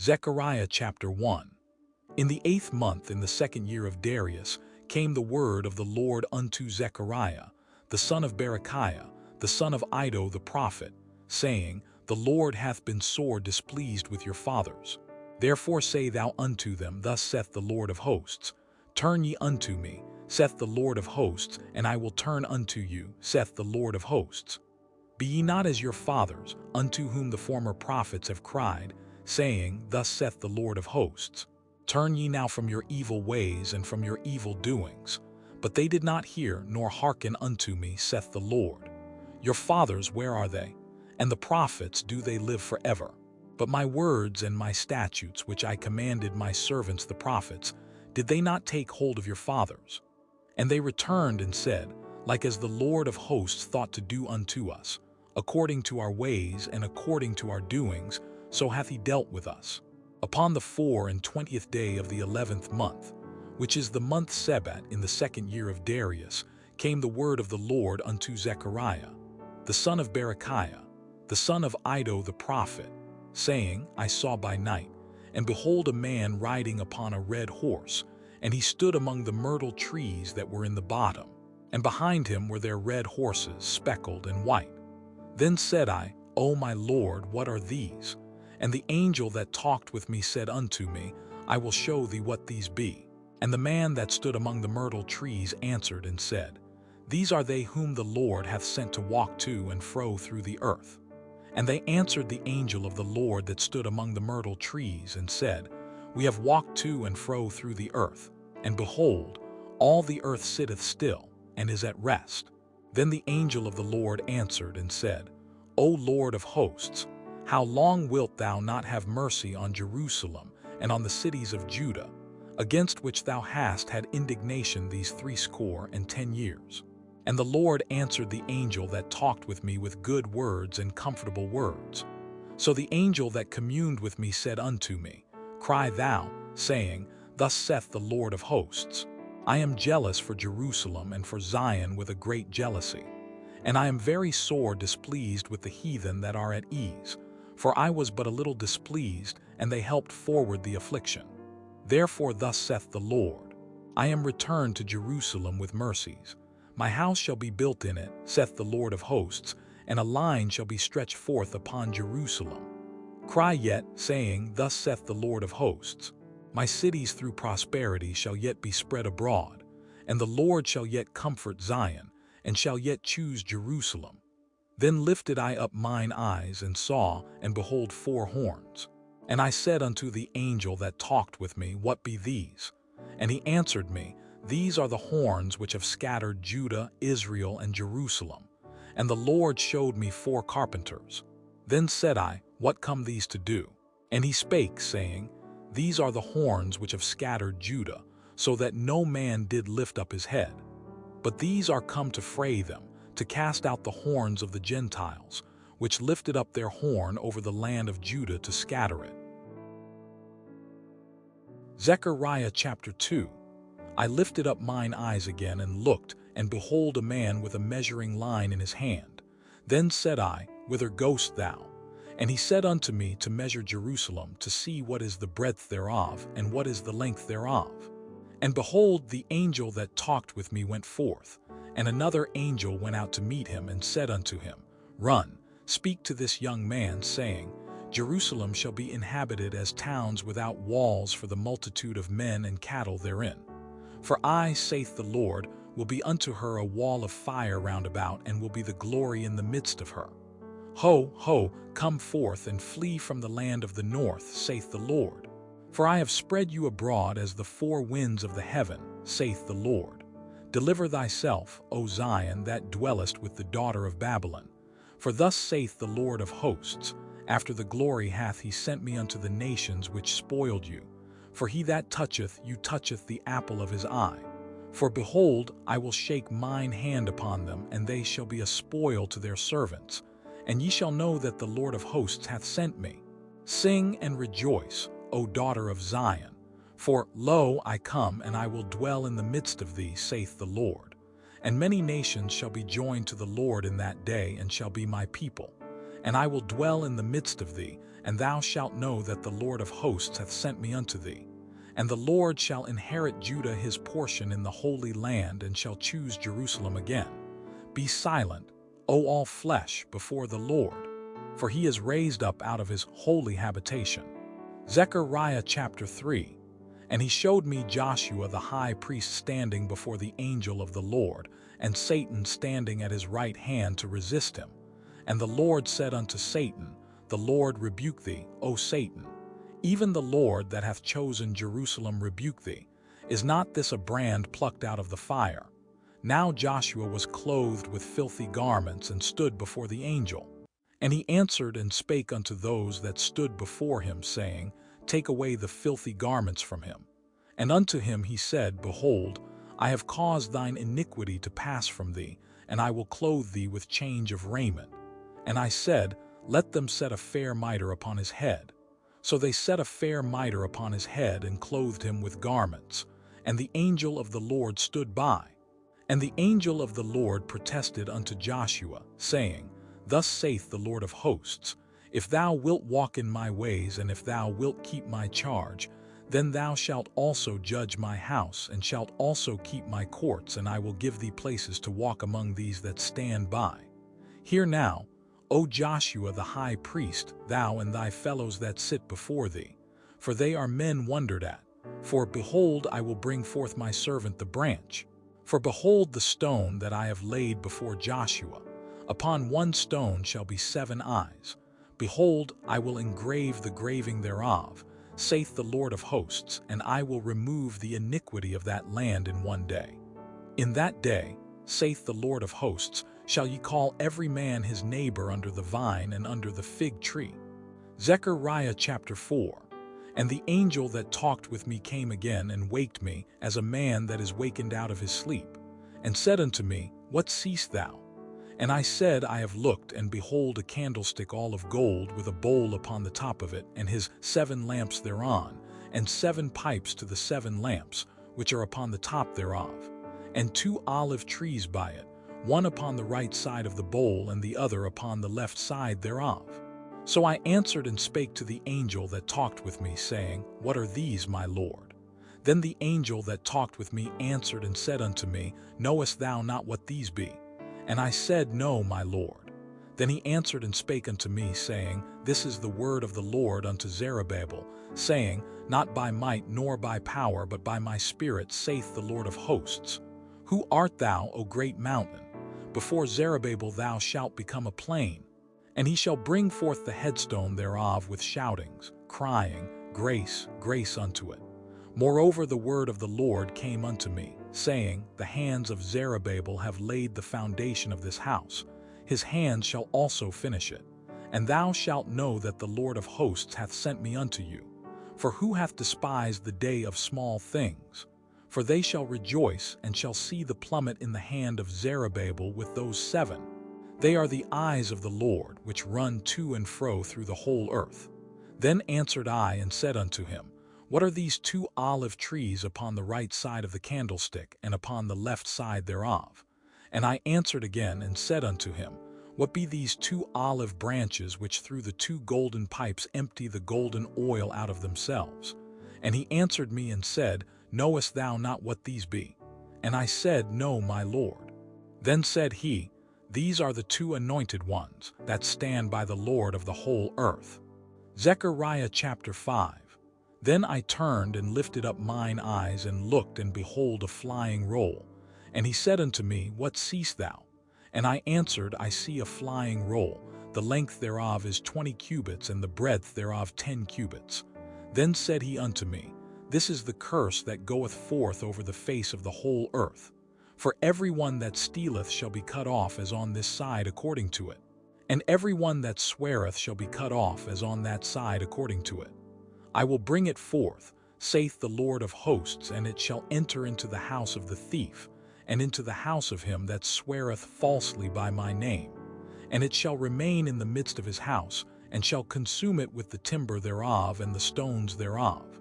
Zechariah chapter 1. In the 8th month, in the 2nd year of Darius, came the word of the Lord unto Zechariah, the son of Berechiah, the son of Iddo the prophet, saying, The Lord hath been sore displeased with your fathers. Therefore say thou unto them, Thus saith the Lord of hosts, Turn ye unto me, saith the Lord of hosts, and I will turn unto you, saith the Lord of hosts. Be ye not as your fathers, unto whom the former prophets have cried, saying, Thus saith the Lord of hosts, Turn ye now from your evil ways and from your evil doings. But they did not hear nor hearken unto me, saith the Lord. Your fathers, where are they? And the prophets, do they live forever? But my words and my statutes, which I commanded my servants the prophets, did they not take hold of your fathers? And they returned and said, Like as the Lord of hosts thought to do unto us, according to our ways and according to our doings, so hath he dealt with us. Upon the 24th day of the 11th month, which is the month Sebat in the 2nd year of Darius, came the word of the Lord unto Zechariah, the son of Berechiah, the son of Iddo the prophet, saying, I saw by night, and behold a man riding upon a red horse, and he stood among the myrtle trees that were in the bottom, and behind him were their red horses, speckled and white. Then said I, O my Lord, what are these? And the angel that talked with me said unto me, I will show thee what these be. And the man that stood among the myrtle trees answered and said, These are they whom the Lord hath sent to walk to and fro through the earth. And they answered the angel of the Lord that stood among the myrtle trees, and said, We have walked to and fro through the earth, and behold, all the earth sitteth still, and is at rest. Then the angel of the Lord answered and said, O Lord of hosts, how long wilt thou not have mercy on Jerusalem and on the cities of Judah, against which thou hast had indignation these 60 years? And the Lord answered the angel that talked with me with good words and comfortable words. So the angel that communed with me said unto me, Cry thou, saying, Thus saith the Lord of hosts, I am jealous for Jerusalem and for Zion with a great jealousy, and I am very sore displeased with the heathen that are at ease, for I was but a little displeased, and they helped forward the affliction. Therefore thus saith the Lord, I am returned to Jerusalem with mercies. My house shall be built in it, saith the Lord of hosts, and a line shall be stretched forth upon Jerusalem. Cry yet, saying, Thus saith the Lord of hosts, My cities through prosperity shall yet be spread abroad, and the Lord shall yet comfort Zion, and shall yet choose Jerusalem. Then lifted I up mine eyes, and saw, and behold 4 horns. And I said unto the angel that talked with me, What be these? And he answered me, These are the horns which have scattered Judah, Israel, and Jerusalem. And the Lord showed me 4 carpenters. Then said I, What come these to do? And he spake, saying, These are the horns which have scattered Judah, so that no man did lift up his head. But these are come to fray them, to cast out the horns of the Gentiles, which lifted up their horn over the land of Judah to scatter it. Zechariah chapter 2. I lifted up mine eyes again and looked, and behold a man with a measuring line in his hand. Then said I, Whither goest thou? And he said unto me, To measure Jerusalem, to see what is the breadth thereof, and what is the length thereof. And behold, the angel that talked with me went forth, and another angel went out to meet him, and said unto him, Run, speak to this young man, saying, Jerusalem shall be inhabited as towns without walls for the multitude of men and cattle therein. For I, saith the Lord, will be unto her a wall of fire round about, and will be the glory in the midst of her. Ho, ho, come forth and flee from the land of the north, saith the Lord. For I have spread you abroad as the 4 winds of the heaven, saith the Lord. Deliver thyself, O Zion, that dwellest with the daughter of Babylon. For thus saith the Lord of hosts, After the glory hath he sent me unto the nations which spoiled you. For he that toucheth you toucheth the apple of his eye. For behold, I will shake mine hand upon them, and they shall be a spoil to their servants. And ye shall know that the Lord of hosts hath sent me. Sing and rejoice, O daughter of Zion. For, lo, I come, and I will dwell in the midst of thee, saith the Lord. And many nations shall be joined to the Lord in that day, and shall be my people. And I will dwell in the midst of thee, and thou shalt know that the Lord of hosts hath sent me unto thee. And the Lord shall inherit Judah his portion in the holy land, and shall choose Jerusalem again. Be silent, O all flesh, before the Lord, for he is raised up out of his holy habitation. Zechariah chapter 3. And he showed me Joshua the high priest standing before the angel of the Lord, and Satan standing at his right hand to resist him. And the Lord said unto Satan, The Lord rebuke thee, O Satan. Even the Lord that hath chosen Jerusalem rebuke thee. Is not this a brand plucked out of the fire? Now Joshua was clothed with filthy garments, and stood before the angel. And he answered and spake unto those that stood before him, saying, Take away the filthy garments from him. And unto him he said, Behold, I have caused thine iniquity to pass from thee, and I will clothe thee with change of raiment. And I said, Let them set a fair mitre upon his head. So they set a fair mitre upon his head, and clothed him with garments. And the angel of the Lord stood by. And the angel of the Lord protested unto Joshua, saying, Thus saith the Lord of hosts, If thou wilt walk in my ways, and if thou wilt keep my charge, then thou shalt also judge my house, and shalt also keep my courts, and I will give thee places to walk among these that stand by. Hear now, O Joshua the high priest, thou and thy fellows that sit before thee, for they are men wondered at. For behold, I will bring forth my servant the branch. For behold the stone that I have laid before Joshua. Upon one stone shall be 7 eyes. Behold, I will engrave the graving thereof, saith the Lord of hosts, and I will remove the iniquity of that land in one day. In that day, saith the Lord of hosts, shall ye call every man his neighbor under the vine and under the fig tree. Zechariah chapter 4. And the angel that talked with me came again, and waked me, as a man that is wakened out of his sleep, and said unto me, What seest thou? And I said, I have looked, and behold a candlestick all of gold, with a bowl upon the top of it, and his 7 lamps thereon, and 7 pipes to the 7 lamps, which are upon the top thereof, and 2 olive trees by it, one upon the right side of the bowl, and the other upon the left side thereof. So I answered and spake to the angel that talked with me, saying, What are these, my Lord? Then the angel that talked with me answered and said unto me, Knowest thou not what these be? And I said, No, my Lord. Then he answered and spake unto me, saying, This is the word of the Lord unto Zerubbabel, saying, Not by might nor by power, but by my spirit, saith the Lord of hosts. Who art thou, O great mountain? Before Zerubbabel thou shalt become a plain. And he shall bring forth the headstone thereof with shoutings, crying, Grace, grace unto it. Moreover the word of the Lord came unto me, saying, The hands of Zerubbabel have laid the foundation of this house. His hands shall also finish it. And thou shalt know that the Lord of hosts hath sent me unto you. For who hath despised the day of small things? For they shall rejoice, and shall see the plummet in the hand of Zerubbabel with those 7. They are the eyes of the Lord, which run to and fro through the whole earth. Then answered I and said unto him, What are these 2 olive trees upon the right side of the candlestick, and upon the left side thereof? And I answered again and said unto him, What be these 2 olive branches which through the 2 golden pipes empty the golden oil out of themselves? And he answered me and said, Knowest thou not what these be? And I said, No, my Lord. Then said he, These are the 2 anointed ones that stand by the Lord of the whole earth. Zechariah chapter 5. Then I turned and lifted up mine eyes, and looked, and behold a flying roll. And he said unto me, What seest thou? And I answered, I see a flying roll. The length thereof is 20 cubits, and the breadth thereof 10 cubits. Then said he unto me, This is the curse that goeth forth over the face of the whole earth. For every one that stealeth shall be cut off as on this side according to it. And every one that sweareth shall be cut off as on that side according to it. I will bring it forth, saith the Lord of hosts, and it shall enter into the house of the thief, and into the house of him that sweareth falsely by my name. And it shall remain in the midst of his house, and shall consume it with the timber thereof and the stones thereof.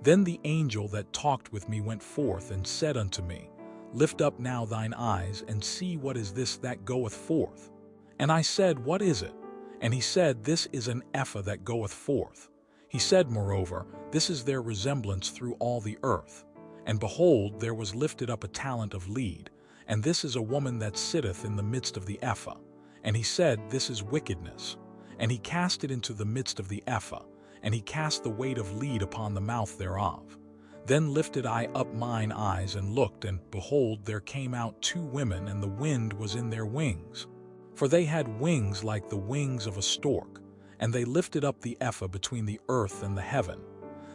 Then the angel that talked with me went forth and said unto me, Lift up now thine eyes, and see what is this that goeth forth. And I said, What is it? And he said, This is an ephah that goeth forth. He said, moreover, This is their resemblance through all the earth. And behold, there was lifted up a talent of lead, and this is a woman that sitteth in the midst of the ephah. And he said, This is wickedness. And he cast it into the midst of the ephah, and he cast the weight of lead upon the mouth thereof. Then lifted I up mine eyes and looked, and behold, there came out 2 women, and the wind was in their wings. For they had wings like the wings of a stork, and they lifted up the ephah between the earth and the heaven.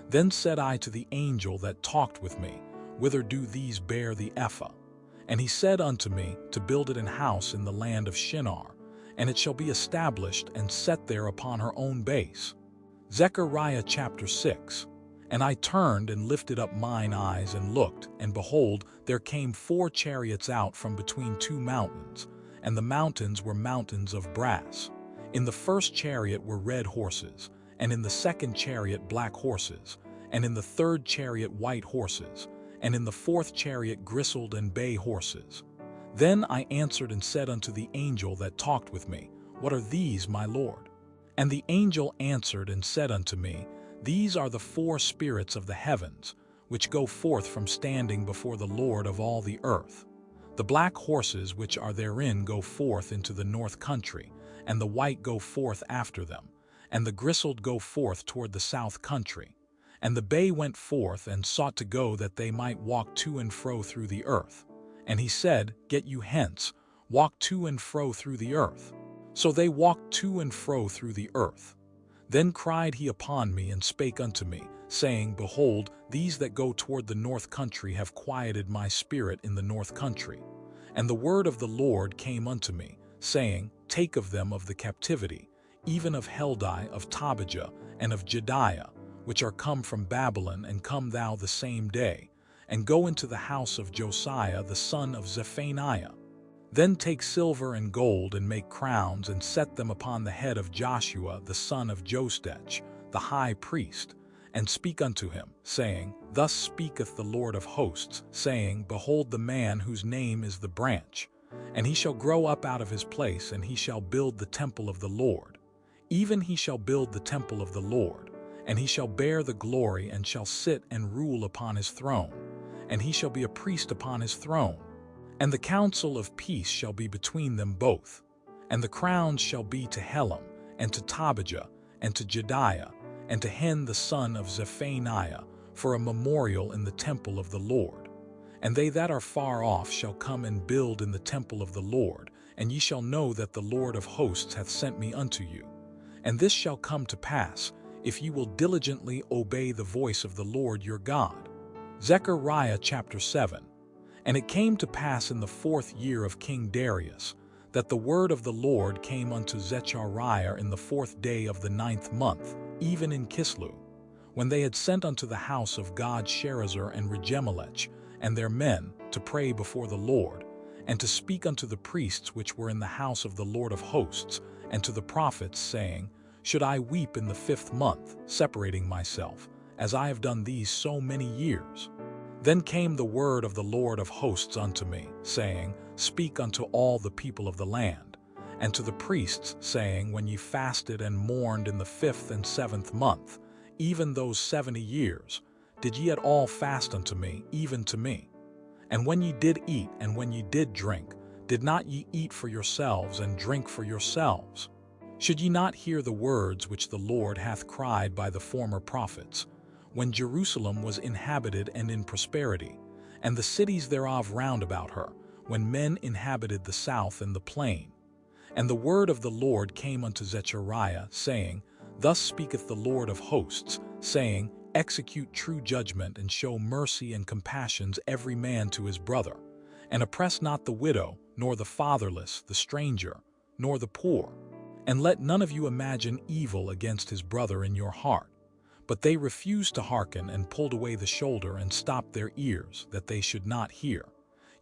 Then said I to the angel that talked with me, Whither do these bear the ephah? And he said unto me, To build it an house in the land of Shinar, and it shall be established and set there upon her own base. Zechariah chapter 6. And I turned and lifted up mine eyes and looked, and behold, there came 4 chariots out from between 2 mountains, and the mountains were mountains of brass. In the first chariot were red horses, and in the second chariot black horses, and in the third chariot white horses, and in the fourth chariot grisled and bay horses. Then I answered and said unto the angel that talked with me, What are these, my Lord? And the angel answered and said unto me, These are the 4 spirits of the heavens, which go forth from standing before the Lord of all the earth. The black horses which are therein go forth into the north country, and the white go forth after them, and the grisled go forth toward the south country. And the bay went forth and sought to go that they might walk to and fro through the earth. And he said, Get you hence, walk to and fro through the earth. So they walked to and fro through the earth. Then cried he upon me and spake unto me, saying, Behold, these that go toward the north country have quieted my spirit in the north country. And the word of the Lord came unto me, saying, Take of them of the captivity, even of Heldai, of Tobijah, and of Jediah, which are come from Babylon, and come thou the same day, and go into the house of Josiah the son of Zephaniah. Then take silver and gold, and make crowns, and set them upon the head of Joshua the son of Josedech, the high priest, and speak unto him, saying, Thus speaketh the Lord of hosts, saying, Behold the man whose name is the branch, and he shall grow up out of his place, and he shall build the temple of the Lord. Even he shall build the temple of the Lord, and he shall bear the glory, and shall sit and rule upon his throne, and he shall be a priest upon his throne. And the counsel of peace shall be between them both. And the crowns shall be to Helam, and to Tobijah, and to Jediah, and to Hen the son of Zephaniah, for a memorial in the temple of the Lord. And they that are far off shall come and build in the temple of the Lord, and ye shall know that the Lord of hosts hath sent me unto you. And this shall come to pass, if ye will diligently obey the voice of the Lord your God. Zechariah chapter 7. And it came to pass in the 4th year of King Darius, that the word of the Lord came unto Zechariah in the 4th day of the 9th month, even in Kislew, when they had sent unto the house of God Sherezer and Regemelech, and their men, to pray before the Lord, and to speak unto the priests which were in the house of the Lord of hosts, and to the prophets, saying, Should I weep in the 5th month, separating myself, as I have done these so many years? Then came the word of the Lord of hosts unto me, saying, Speak unto all the people of the land, and to the priests, saying, When ye fasted and mourned in the 5th and 7th month, even those 70 years, did ye at all fast unto me, even to me? And when ye did eat, and when ye did drink, did not ye eat for yourselves, and drink for yourselves? Should ye not hear the words which the Lord hath cried by the former prophets, when Jerusalem was inhabited and in prosperity, and the cities thereof round about her, when men inhabited the south and the plain? And the word of the Lord came unto Zechariah, saying, Thus speaketh the Lord of hosts, saying, Execute true judgment, and show mercy and compassions every man to his brother, and oppress not the widow, nor the fatherless, the stranger, nor the poor. And let none of you imagine evil against his brother in your heart. But they refused to hearken, and pulled away the shoulder, and stopped their ears, that they should not hear.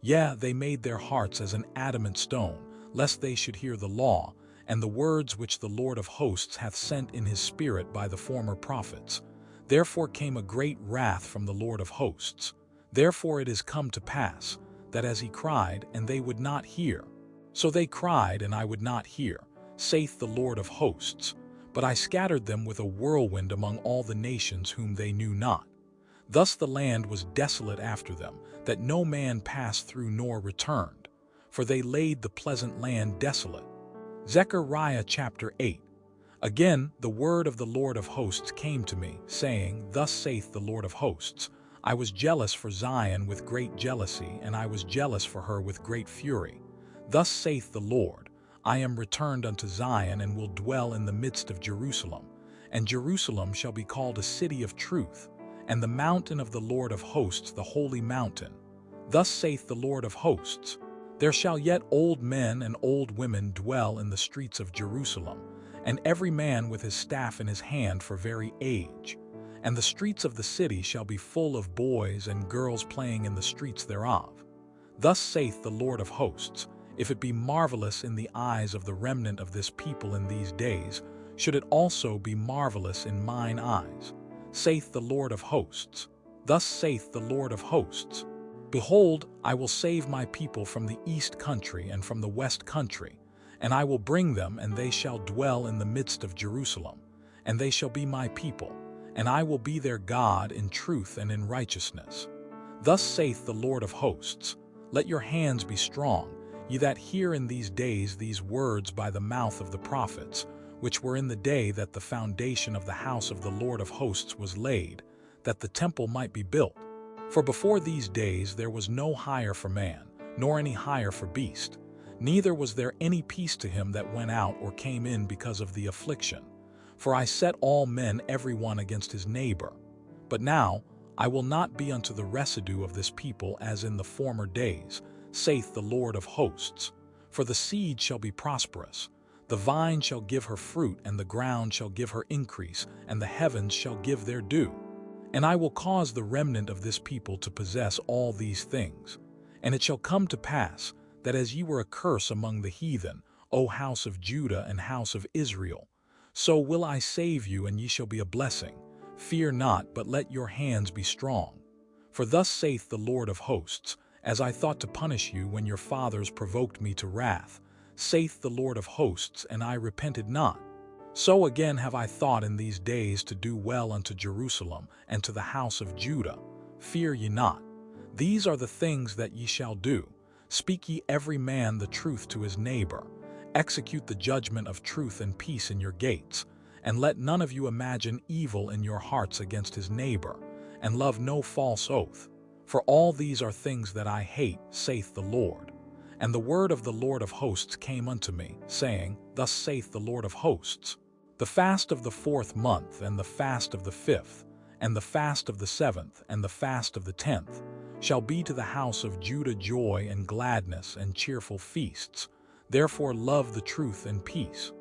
Yea, they made their hearts as an adamant stone, lest they should hear the law, and the words which the Lord of hosts hath sent in his spirit by the former prophets. Therefore came a great wrath from the Lord of hosts. Therefore it is come to pass, that as he cried, and they would not hear, so they cried, and I would not hear, saith the Lord of hosts. But I scattered them with a whirlwind among all the nations whom they knew not. Thus the land was desolate after them, that no man passed through nor returned, for they laid the pleasant land desolate. Zechariah chapter 8. Again the word of the Lord of hosts came to me, saying, Thus saith the Lord of hosts, I was jealous for Zion with great jealousy, and I was jealous for her with great fury. Thus saith the Lord, I am returned unto Zion, and will dwell in the midst of Jerusalem. And Jerusalem shall be called a city of truth, and the mountain of the Lord of hosts the holy mountain. Thus saith the Lord of hosts, There shall yet old men and old women dwell in the streets of Jerusalem, and every man with his staff in his hand for very age. And the streets of the city shall be full of boys and girls playing in the streets thereof. Thus saith the Lord of hosts, If it be marvelous in the eyes of the remnant of this people in these days, should it also be marvelous in mine eyes, saith the Lord of hosts. Thus saith the Lord of hosts, Behold, I will save my people from the east country and from the west country, and I will bring them, and they shall dwell in the midst of Jerusalem, and they shall be my people, and I will be their God in truth and in righteousness. Thus saith the Lord of hosts, Let your hands be strong, ye that hear in these days these words by the mouth of the prophets, which were in the day that the foundation of the house of the Lord of hosts was laid, that the temple might be built. For before these days there was no hire for man, nor any hire for beast, neither was there any peace to him that went out or came in because of the affliction. For I set all men every one against his neighbor. But now I will not be unto the residue of this people as in the former days, saith the Lord of hosts. For the seed shall be prosperous, the vine shall give her fruit, and the ground shall give her increase, and the heavens shall give their due. And I will cause the remnant of this people to possess all these things. And it shall come to pass, that as ye were a curse among the heathen, O house of Judah and house of Israel, so will I save you, and ye shall be a blessing. Fear not, but let your hands be strong. For thus saith the Lord of hosts, As I thought to punish you when your fathers provoked me to wrath, saith the Lord of hosts, and I repented not. So again have I thought in these days to do well unto Jerusalem and to the house of Judah. Fear ye not. These are the things that ye shall do. Speak ye every man the truth to his neighbor. Execute the judgment of truth and peace in your gates. And let none of you imagine evil in your hearts against his neighbor, and love no false oath. For all these are things that I hate, saith the Lord. And the word of the Lord of hosts came unto me, saying, Thus saith the Lord of hosts, The fast of the 4th month, and the fast of the 5th, and the fast of the 7th, and the fast of the 10th, shall be to the house of Judah joy and gladness and cheerful feasts. Therefore love the truth and peace.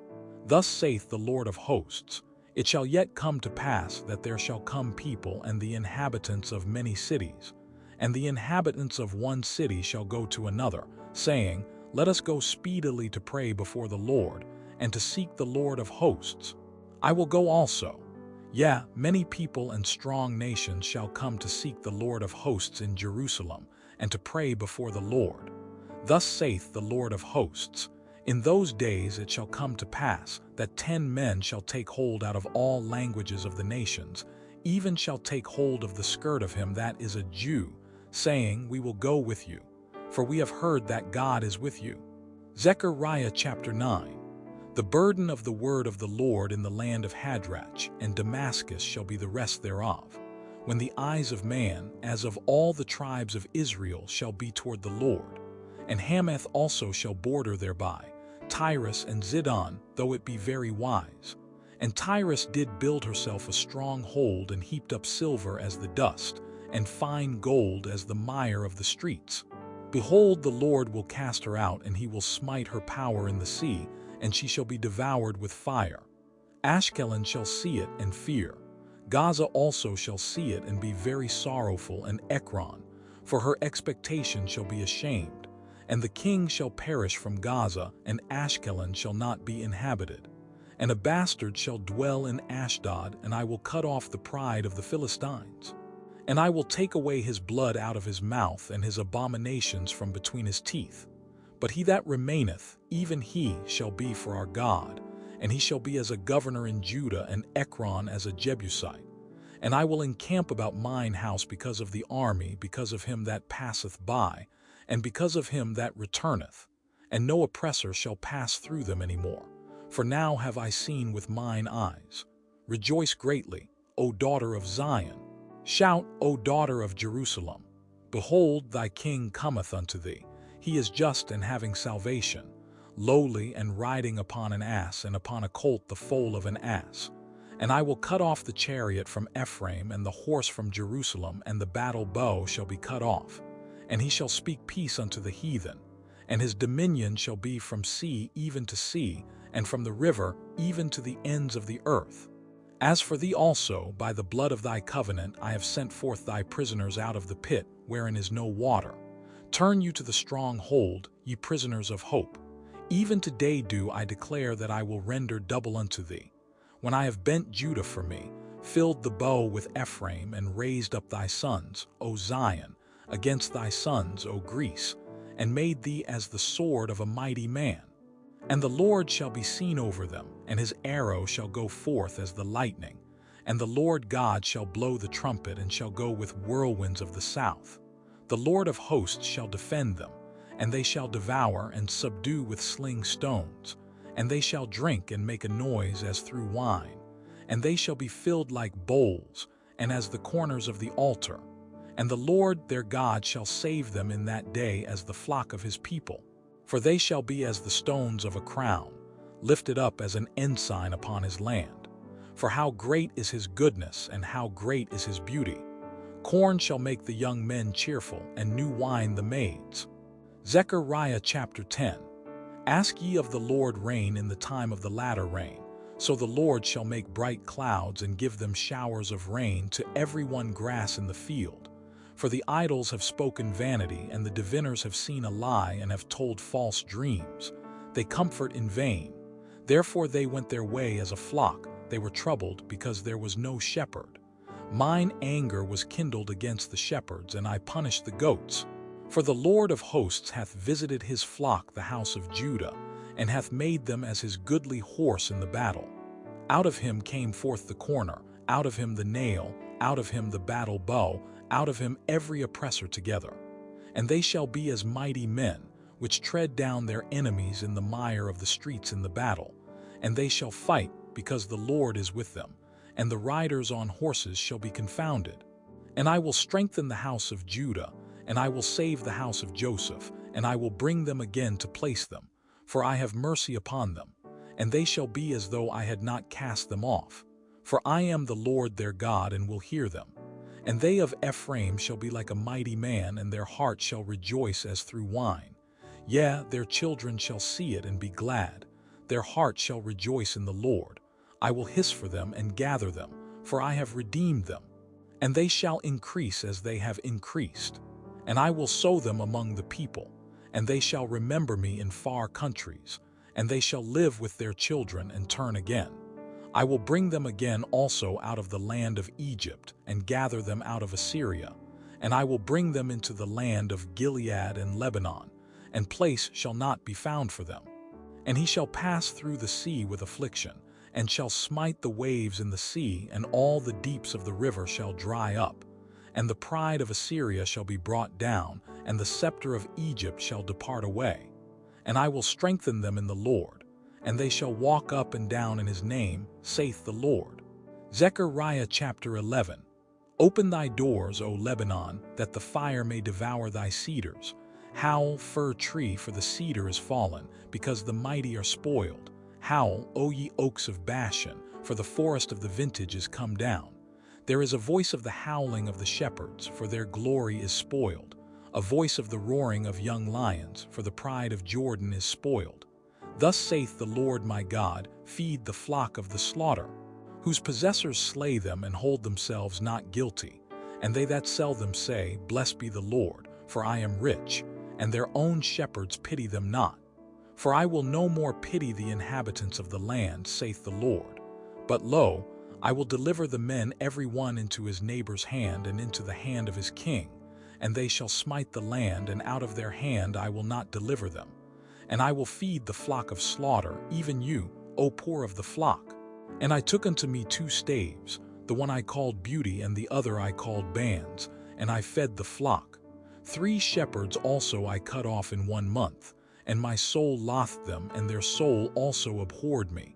Thus saith the Lord of hosts, It shall yet come to pass that there shall come people and the inhabitants of many cities, and the inhabitants of one city shall go to another, saying, Let us go speedily to pray before the Lord, and to seek the Lord of hosts. I will go also. Yea, many people and strong nations shall come to seek the Lord of hosts in Jerusalem, and to pray before the Lord. Thus saith the Lord of hosts, In those days it shall come to pass that 10 men shall take hold out of all languages of the nations, even shall take hold of the skirt of him that is a Jew, saying, We will go with you, for we have heard that God is with you. Zechariah chapter 9. The burden of the word of the Lord in the land of Hadrach and Damascus shall be the rest thereof, when the eyes of man, as of all the tribes of Israel, shall be toward the Lord. And Hamath also shall border thereby, Tyrus and Zidon, though it be very wise. And Tyrus did build herself a strong hold, and heaped up silver as the dust, and fine gold as the mire of the streets. Behold, the Lord will cast her out, and he will smite her power in the sea, and she shall be devoured with fire. Ashkelon shall see it and fear. Gaza also shall see it and be very sorrowful, and Ekron, for her expectation shall be ashamed. And the king shall perish from Gaza, and Ashkelon shall not be inhabited. And a bastard shall dwell in Ashdod, and I will cut off the pride of the Philistines. And I will take away his blood out of his mouth, and his abominations from between his teeth. But he that remaineth, even he shall be for our God, and he shall be as a governor in Judah, and Ekron as a Jebusite. And I will encamp about mine house because of the army, because of him that passeth by, and because of him that returneth. And no oppressor shall pass through them any more. For now have I seen with mine eyes. Rejoice greatly, O daughter of Zion. Shout, O daughter of Jerusalem. Behold, thy king cometh unto thee. He is just and having salvation, lowly and riding upon an ass, and upon a colt the foal of an ass. And I will cut off the chariot from Ephraim, and the horse from Jerusalem, and the battle bow shall be cut off. And he shall speak peace unto the heathen. And his dominion shall be from sea even to sea, and from the river even to the ends of the earth. As for thee also, by the blood of thy covenant I have sent forth thy prisoners out of the pit, wherein is no water. Turn you to the stronghold, ye prisoners of hope. Even today do I declare that I will render double unto thee. When I have bent Judah for me, filled the bow with Ephraim, and raised up thy sons, O Zion, against thy sons, O Greece, and made thee as the sword of a mighty man. And the Lord shall be seen over them, and his arrow shall go forth as the lightning. And the Lord God shall blow the trumpet, and shall go with whirlwinds of the south. The Lord of hosts shall defend them, and they shall devour and subdue with sling stones. And they shall drink and make a noise as through wine. And they shall be filled like bowls, and as the corners of the altar. And the Lord their God shall save them in that day as the flock of his people. For they shall be as the stones of a crown, lifted up as an ensign upon his land. For how great is his goodness, and how great is his beauty! Corn shall make the young men cheerful, and new wine the maids. Zechariah chapter 10. Ask ye of the Lord rain in the time of the latter rain. So the Lord shall make bright clouds, and give them showers of rain to every one grass in the field. For the idols have spoken vanity, and the diviners have seen a lie, and have told false dreams. They comfort in vain. Therefore they went their way as a flock. They were troubled, because there was no shepherd. Mine anger was kindled against the shepherds, and I punished the goats. For the Lord of hosts hath visited his flock, the house of Judah, and hath made them as his goodly horse in the battle. Out of him came forth the corner, out of him the nail, out of him the battle bow, out of him every oppressor together. And they shall be as mighty men, which tread down their enemies in the mire of the streets in the battle. And they shall fight, because the Lord is with them, and the riders on horses shall be confounded. And I will strengthen the house of Judah, and I will save the house of Joseph, and I will bring them again to place them, for I have mercy upon them, and they shall be as though I had not cast them off. For I am the Lord their God, and will hear them. And they of Ephraim shall be like a mighty man, and their heart shall rejoice as through wine. Yea, their children shall see it and be glad. Their heart shall rejoice in the Lord. I will hiss for them and gather them, for I have redeemed them. And they shall increase as they have increased. And I will sow them among the people, and they shall remember me in far countries, and they shall live with their children and turn again. I will bring them again also out of the land of Egypt, and gather them out of Assyria, and I will bring them into the land of Gilead and Lebanon, and place shall not be found for them. And he shall pass through the sea with affliction, and shall smite the waves in the sea, and all the deeps of the river shall dry up. And the pride of Assyria shall be brought down, and the scepter of Egypt shall depart away. And I will strengthen them in the Lord, and they shall walk up and down in his name, saith the Lord. Zechariah chapter 11. Open thy doors, O Lebanon, that the fire may devour thy cedars. Howl, fir tree, for the cedar is fallen, because the mighty are spoiled. Howl, O ye oaks of Bashan, for the forest of the vintage is come down. There is a voice of the howling of the shepherds, for their glory is spoiled. A voice of the roaring of young lions, for the pride of Jordan is spoiled. Thus saith the Lord my God, feed the flock of the slaughter, whose possessors slay them and hold themselves not guilty. And they that sell them say, Blessed be the Lord, for I am rich, and their own shepherds pity them not. For I will no more pity the inhabitants of the land, saith the Lord. But lo, I will deliver the men every one into his neighbor's hand, and into the hand of his king. And they shall smite the land, and out of their hand I will not deliver them. and I will feed the flock of slaughter, even you, O poor of the flock. And I took unto me 2 staves, the one I called Beauty, and the other I called Bands, and I fed the flock. 3 shepherds also I cut off in 1 month, and my soul lothed them, and their soul also abhorred me.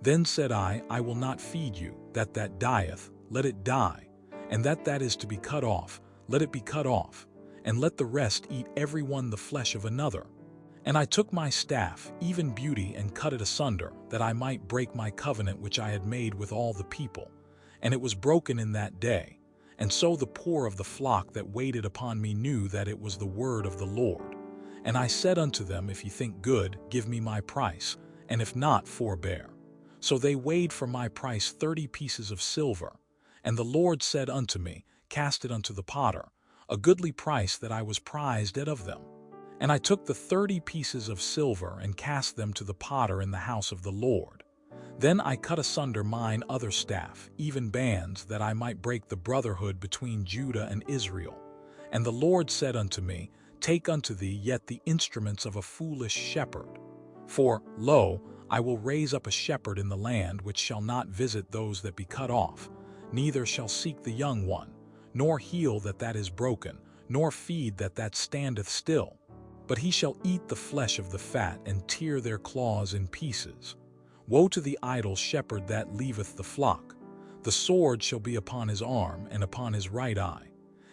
Then said I will not feed you, that dieth, let it die, and that is to be cut off, let it be cut off, and let the rest eat every one the flesh of another. And I took my staff, even Beauty, and cut it asunder, that I might break my covenant which I had made with all the people. And it was broken in that day. And so the poor of the flock that waited upon me knew that it was the word of the Lord. And I said unto them, If ye think good, give me my price, and if not, forbear. So they weighed for my price 30 pieces of silver. And the Lord said unto me, Cast it unto the potter, a goodly price that I was prized at of them. And I took the 30 pieces of silver and cast them to the potter in the house of the Lord. Then I cut asunder mine other staff, even Bands, that I might break the brotherhood between Judah and Israel. And the Lord said unto me, Take unto thee yet the instruments of a foolish shepherd. For, lo, I will raise up a shepherd in the land which shall not visit those that be cut off, neither shall seek the young one, nor heal that is broken, nor feed that standeth still. But he shall eat the flesh of the fat, and tear their claws in pieces. Woe to the idle shepherd that leaveth the flock! The sword shall be upon his arm, and upon his right eye.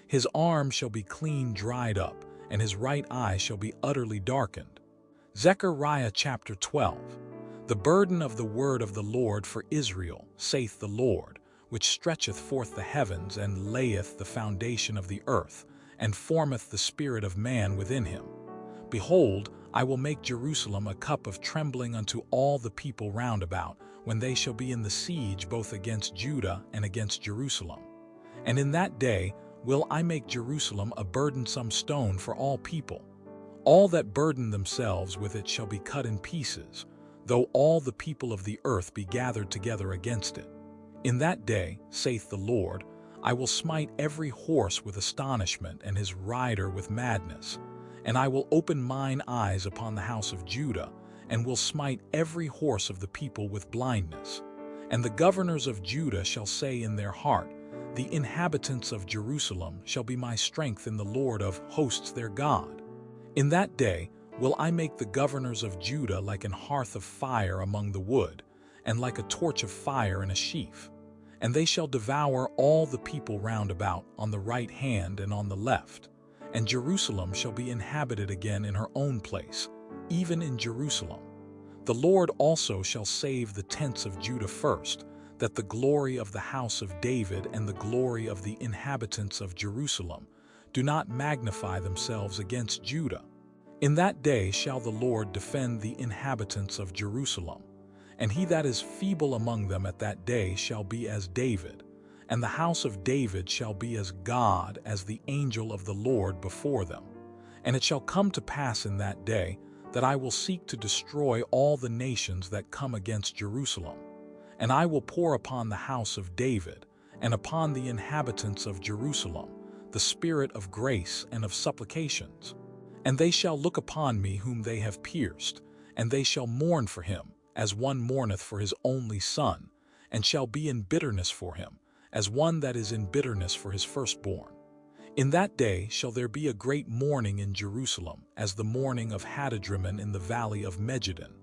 His arm shall be clean dried up, and his right eye shall be utterly darkened. Zechariah chapter 12. The burden of the word of the Lord for Israel, saith the Lord, which stretcheth forth the heavens, and layeth the foundation of the earth, and formeth the spirit of man within him. Behold, I will make Jerusalem a cup of trembling unto all the people round about, when they shall be in the siege both against Judah and against Jerusalem. And in that day will I make Jerusalem a burdensome stone for all people. All that burden themselves with it shall be cut in pieces, though all the people of the earth be gathered together against it. In that day, saith the Lord, I will smite every horse with astonishment, and his rider with madness. And I will open mine eyes upon the house of Judah, and will smite every horse of the people with blindness. And the governors of Judah shall say in their heart, The inhabitants of Jerusalem shall be my strength in the Lord of hosts their God. In that day will I make the governors of Judah like an hearth of fire among the wood, and like a torch of fire in a sheaf. And they shall devour all the people round about, on the right hand and on the left. And Jerusalem shall be inhabited again in her own place, even in Jerusalem. The Lord also shall save the tents of Judah first, that the glory of the house of David and the glory of the inhabitants of Jerusalem do not magnify themselves against Judah. In that day shall the Lord defend the inhabitants of Jerusalem. And he that is feeble among them at that day shall be as David, and the house of David shall be as God, as the angel of the Lord before them. And it shall come to pass in that day that I will seek to destroy all the nations that come against Jerusalem. And I will pour upon the house of David, and upon the inhabitants of Jerusalem, the spirit of grace and of supplications. And they shall look upon me whom they have pierced, and they shall mourn for him, as one mourneth for his only son, and shall be in bitterness for him, as one that is in bitterness for his firstborn. In that day shall there be a great mourning in Jerusalem, as the mourning of Hadadrimmon in the valley of Megiddon.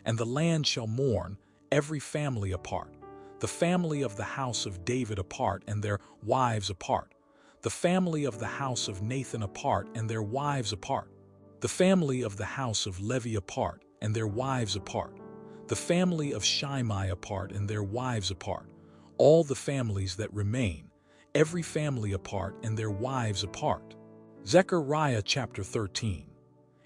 And the land shall mourn, every family apart, the family of the house of David apart, and their wives apart, the family of the house of Nathan apart, and their wives apart, the family of the house of Levi apart, and their wives apart, the family of Shimei apart, and their wives apart, all the families that remain, every family apart, and their wives apart. Zechariah chapter 13.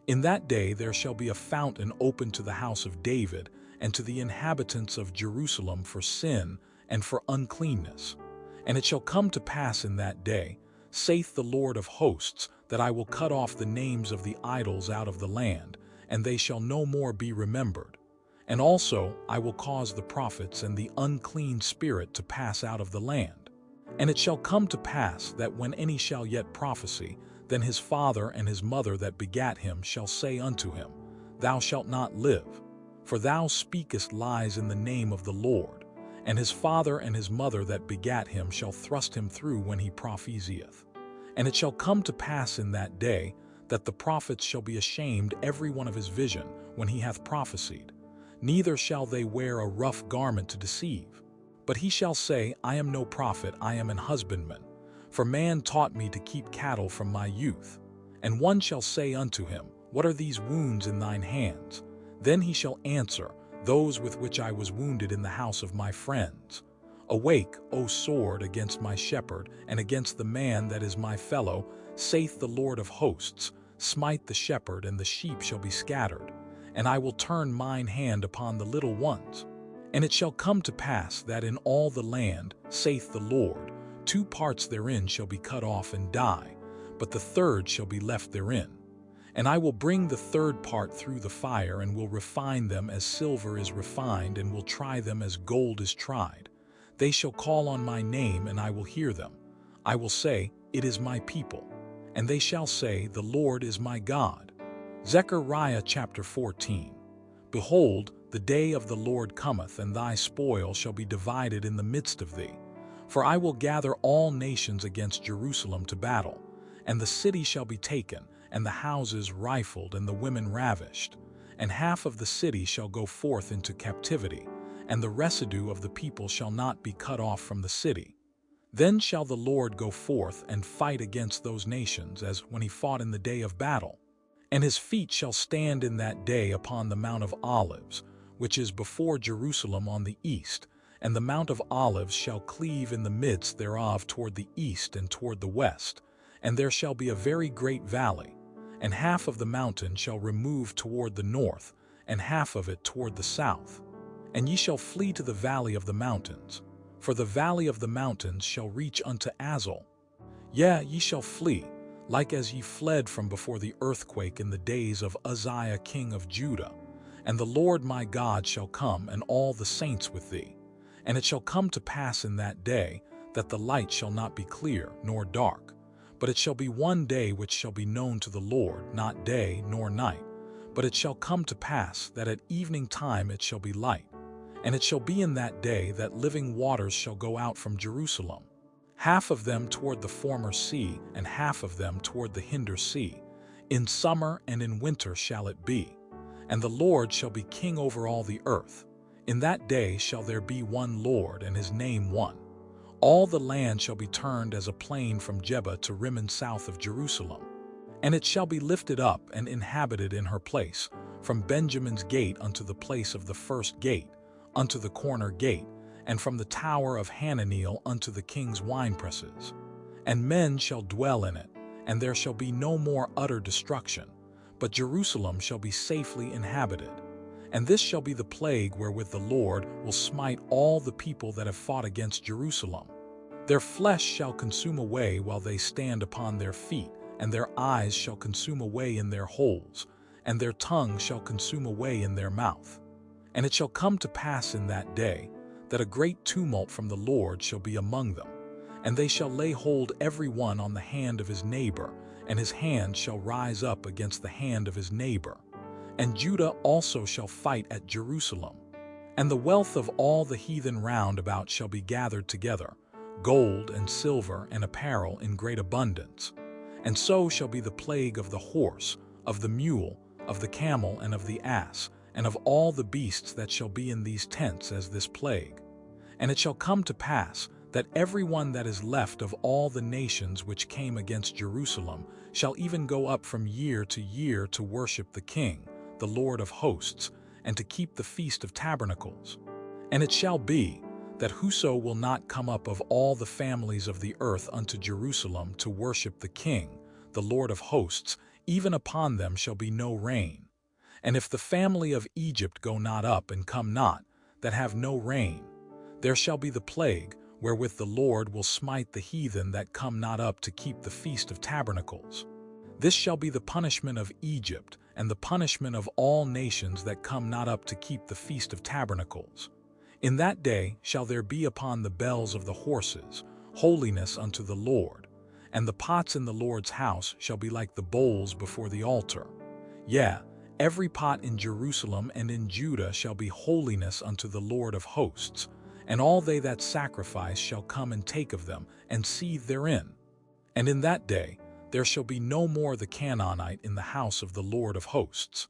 In that day there shall be a fountain open to the house of David, and to the inhabitants of Jerusalem for sin and for uncleanness. And it shall come to pass in that day, saith the Lord of hosts, that I will cut off the names of the idols out of the land, and they shall no more be remembered. And also I will cause the prophets and the unclean spirit to pass out of the land. And it shall come to pass that when any shall yet prophesy, then his father and his mother that begat him shall say unto him, thou shalt not live. For thou speakest lies in the name of the Lord, and his father and his mother that begat him shall thrust him through when he prophesieth. And it shall come to pass in that day, that the prophets shall be ashamed every one of his vision when he hath prophesied. Neither shall they wear a rough garment to deceive. But he shall say, I am no prophet, I am an husbandman. For man taught me to keep cattle from my youth. And one shall say unto him, What are these wounds in thine hands? Then he shall answer, Those with which I was wounded in the house of my friends. Awake, O sword, against my shepherd, and against the man that is my fellow, saith the Lord of hosts. Smite the shepherd, and the sheep shall be scattered. And I will turn mine hand upon the little ones. And it shall come to pass that in all the land, saith the Lord, 2 parts therein shall be cut off and die, but the third shall be left therein. And I will bring the third part through the fire, and will refine them as silver is refined, and will try them as gold is tried. They shall call on my name, and I will hear them. I will say, It is my people. And they shall say, The Lord is my God. Zechariah chapter 14. Behold, the day of the Lord cometh, and thy spoil shall be divided in the midst of thee. For I will gather all nations against Jerusalem to battle, and the city shall be taken, and the houses rifled, and the women ravished. And half of the city shall go forth into captivity, and the residue of the people shall not be cut off from the city. Then shall the Lord go forth and fight against those nations, as when he fought in the day of battle. And his feet shall stand in that day upon the Mount of Olives, which is before Jerusalem on the east, and the Mount of Olives shall cleave in the midst thereof toward the east and toward the west, and there shall be a very great valley, and half of the mountain shall remove toward the north, and half of it toward the south. And ye shall flee to the valley of the mountains, for the valley of the mountains shall reach unto Azal. Yea, ye shall flee, like as ye fled from before the earthquake in the days of Uzziah king of Judah. And the Lord my God shall come, and all the saints with thee. And it shall come to pass in that day, that the light shall not be clear, nor dark. But it shall be one day which shall be known to the Lord, not day nor night. But it shall come to pass that at evening time it shall be light. And it shall be in that day that living waters shall go out from Jerusalem, half of them toward the former sea, and half of them toward the hinder sea. In summer and in winter shall it be. And the Lord shall be king over all the earth. In that day shall there be one Lord, and his name one. All the land shall be turned as a plain from Jebah to Rimmon south of Jerusalem. And it shall be lifted up and inhabited in her place, from Benjamin's gate unto the place of the first gate, unto the corner gate, and from the tower of Hananeel unto the king's winepresses. And men shall dwell in it, and there shall be no more utter destruction, but Jerusalem shall be safely inhabited. And this shall be the plague wherewith the Lord will smite all the people that have fought against Jerusalem. Their flesh shall consume away while they stand upon their feet, and their eyes shall consume away in their holes, and their tongue shall consume away in their mouth. And it shall come to pass in that day, that a great tumult from the Lord shall be among them, and they shall lay hold every one on the hand of his neighbor, and his hand shall rise up against the hand of his neighbor. And Judah also shall fight at Jerusalem. And the wealth of all the heathen round about shall be gathered together, gold and silver and apparel in great abundance. And so shall be the plague of the horse, of the mule, of the camel, and of the ass, and of all the beasts that shall be in these tents as this plague. And it shall come to pass that every one that is left of all the nations which came against Jerusalem shall even go up from year to year to worship the King, the Lord of hosts, and to keep the Feast of Tabernacles. And it shall be that whoso will not come up of all the families of the earth unto Jerusalem to worship the King, the Lord of hosts, even upon them shall be no rain. And if the family of Egypt go not up and come not, that have no rain, there shall be the plague wherewith the Lord will smite the heathen that come not up to keep the Feast of Tabernacles. This shall be the punishment of Egypt, and the punishment of all nations that come not up to keep the Feast of Tabernacles. In that day shall there be upon the bells of the horses holiness unto the Lord, and the pots in the Lord's house shall be like the bowls before the altar. Yea, Every pot in Jerusalem and in Judah shall be holiness unto the Lord of hosts, and all they that sacrifice shall come and take of them, and seethe therein. And in that day there shall be no more the Canaanite in the house of the Lord of hosts.